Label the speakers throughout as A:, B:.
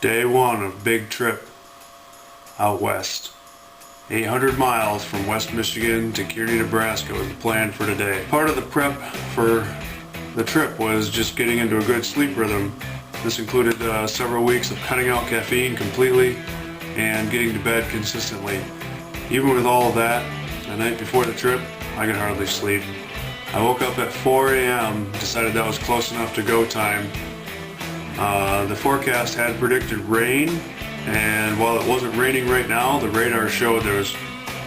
A: Day one of big trip out west. 800 miles from West Michigan to Kearney, Nebraska was the plan for today. Part of the prep for the trip was just getting into a good sleep rhythm. This included several weeks of cutting out caffeine completely and getting to bed consistently. Even with all of that, the night before the trip, I could hardly sleep. I woke up at 4 a.m., decided that was close enough to go time. The forecast had predicted rain, and while it wasn't raining right now, the radar showed there was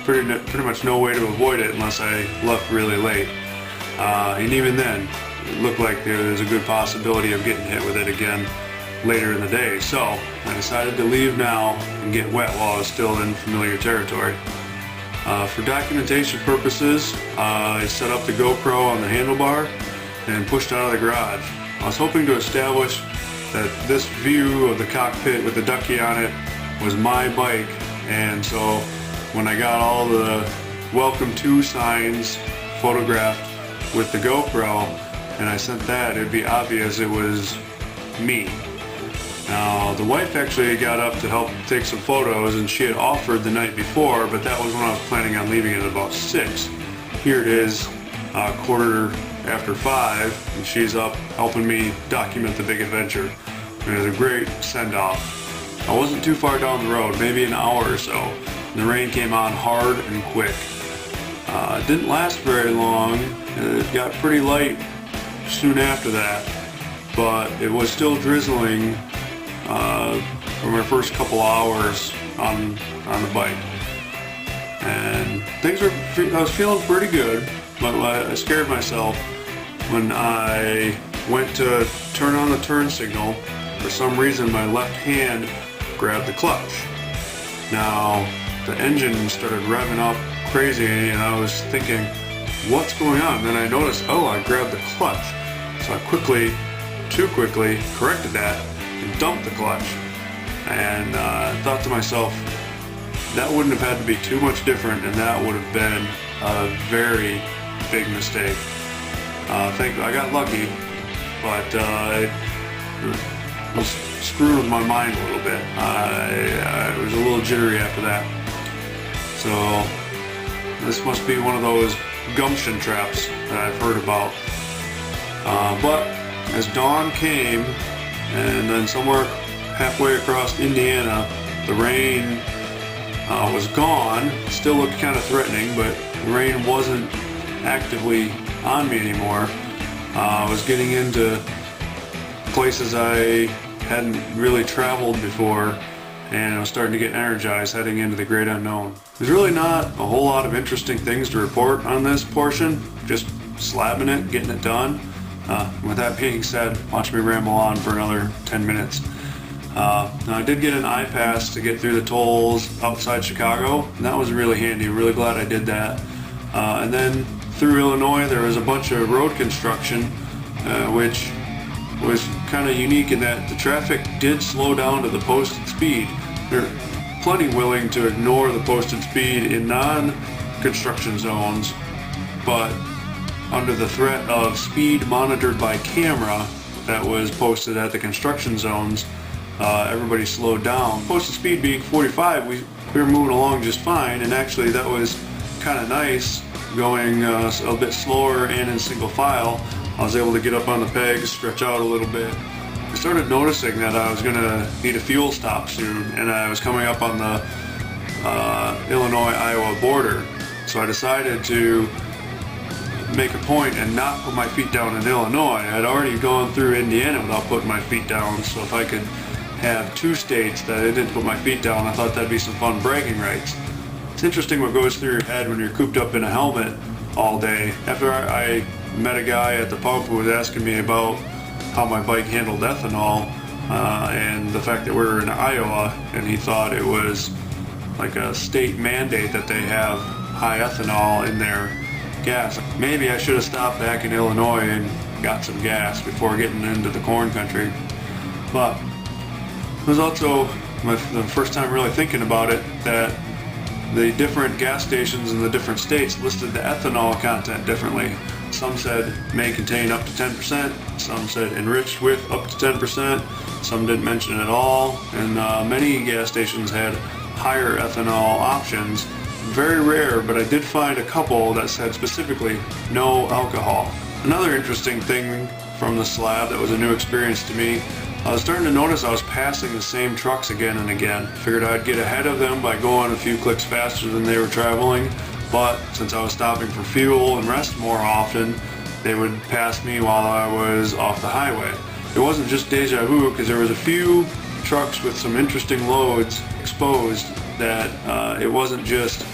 A: pretty much no way to avoid it unless I left really late. And even then, it looked like there was a good possibility of getting hit with it again later in the day. So I decided to leave now and get wet while I was still in familiar territory. For documentation purposes, I set up the GoPro on the handlebar and pushed out of the garage. I was hoping to establish that this view of the cockpit with the ducky on it was my bike, and so when I got all the welcome to signs photographed with the GoPro and I sent that, it'd be obvious it was me. Now the wife actually got up to help take some photos, and she had offered the night before, but that was when I was planning on leaving at about 6. Here it is, 5:15, and she's up helping me document the big adventure. It was a great send-off. I wasn't too far down the road, maybe an hour or so, and the rain came on hard and quick. It didn't last very long. It got pretty light soon after that, but it was still drizzling for my first couple hours on the bike. And I was feeling pretty good, but I scared myself when I went to turn on the turn signal. For some reason my left hand grabbed the clutch. Now the engine started revving up crazy, and I was thinking, what's going on? And then I noticed, oh, I grabbed the clutch. So I too quickly corrected that and dumped the clutch. And I thought to myself, that wouldn't have had to be too much different, and that would have been a very big mistake. I got lucky, but it was screwing with my mind a little bit. I was a little jittery after that. So this must be one of those gumption traps that I've heard about. But as dawn came, and then somewhere halfway across Indiana, the rain was gone. Still looked kind of threatening, but the rain wasn't actively on me anymore. I was getting into places I hadn't really traveled before, and I was starting to get energized heading into the great unknown. There's really not a whole lot of interesting things to report on this portion, just slabbing it, getting it done. With that being said, watch me ramble on for another 10 minutes. Now I did get an I-Pass to get through the tolls outside Chicago, and that was really handy. Really glad I did that. And then through Illinois there was a bunch of road construction, which was kind of unique in that the traffic did slow down to the posted speed. They're plenty willing to ignore the posted speed in non-construction zones, but under the threat of speed monitored by camera that was posted at the construction zones, everybody slowed down. Posted speed being 45, we were moving along just fine, and actually that was kind of nice, going a bit slower and in single file. I was able to get up on the pegs, stretch out a little bit. I started noticing that I was going to need a fuel stop soon, and I was coming up on the Illinois-Iowa border. So I decided to make a point and not put my feet down in Illinois. I'd already gone through Indiana without putting my feet down, so if I could have two states that I didn't put my feet down, I thought that'd be some fun bragging rights. It's interesting what goes through your head when you're cooped up in a helmet all day. After I met a guy at the pump who was asking me about how my bike handled ethanol, and the fact that we were in Iowa, and he thought it was like a state mandate that they have high ethanol in their gas. Maybe I should have stopped back in Illinois and got some gas before getting into the corn country. But it was also the first time really thinking about it, that the different gas stations in the different states listed the ethanol content differently. Some said may contain up to 10%, some said enriched with up to 10%, some didn't mention it at all, and many gas stations had higher ethanol options. Very rare, but I did find a couple that said specifically no alcohol. Another interesting thing from the slab that was a new experience to me, I was starting to notice I was passing the same trucks again and again. Figured I'd get ahead of them by going a few clicks faster than they were traveling, but since I was stopping for fuel and rest more often, they would pass me while I was off the highway. It wasn't just deja vu, because there was a few trucks with some interesting loads exposed that it wasn't just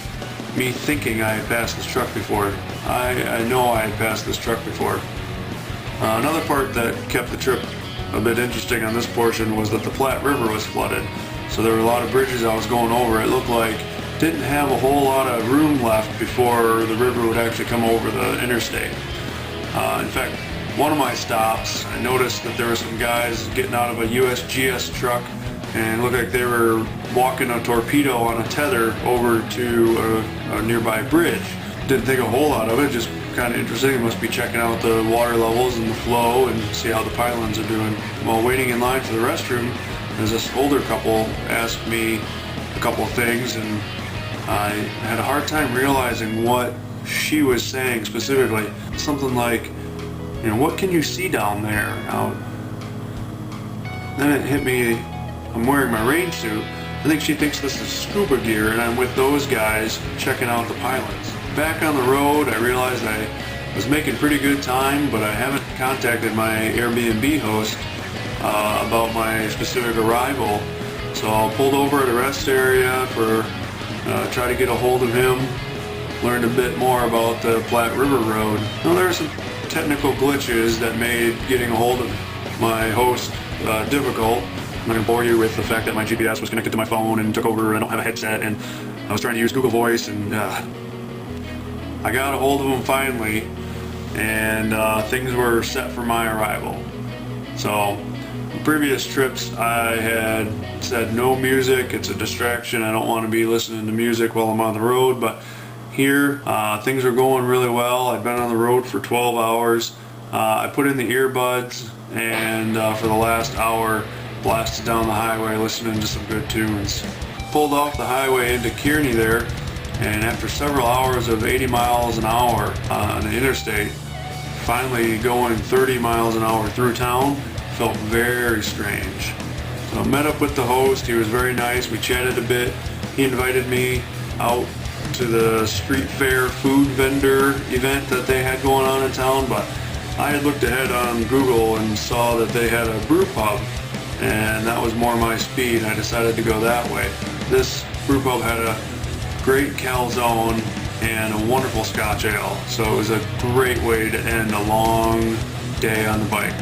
A: me thinking I had passed this truck before. I know I had passed this truck before. Another part that kept the trip a bit interesting on this portion was that the Platte River was flooded. So there were a lot of bridges I was going over. It looked like didn't have a whole lot of room left before the river would actually come over the interstate. In fact, one of my stops, I noticed that there were some guys getting out of a USGS truck and it looked like they were walking a torpedo on a tether over to a nearby bridge. Didn't think a whole lot of it, just kind of interesting. It must be checking out the water levels and the flow and see how the pylons are doing. While waiting in line for the restroom, there's this older couple asked me a couple of things, and I had a hard time realizing what she was saying specifically. Something like, you know, what can you see down there? Then it hit me, I'm wearing my rain suit. I think she thinks this is scuba gear, and I'm with those guys checking out the pylons. Back on the road, I realized I was making pretty good time, but I haven't contacted my Airbnb host about my specific arrival. So I pulled over at a rest area for try to get a hold of him. Learned a bit more about the Platte River Road. Now, there are some technical glitches that made getting a hold of my host difficult. I'm not going to bore you with the fact that my GPS was connected to my phone and took over. I don't have a headset, and I was trying to use Google Voice, and I got a hold of him finally, and things were set for my arrival. So, in previous trips I had said no music, it's a distraction, I don't want to be listening to music while I'm on the road, but here things are going really well. I've been on the road for 12 hours. I put in the earbuds, and for the last hour blasted down the highway listening to some good tunes. Pulled off the highway into Kearney there, and after several hours of 80 miles an hour on the interstate, finally going 30 miles an hour through town felt very strange. So I met up with the host. He was very nice. We chatted a bit. He invited me out to the street fair food vendor event that they had going on in town, but I had looked ahead on Google and saw that they had a brew pub, and that was more my speed. I decided to go that way. This brew pub had a great calzone and a wonderful Scotch ale, so it was a great way to end a long day on the bike.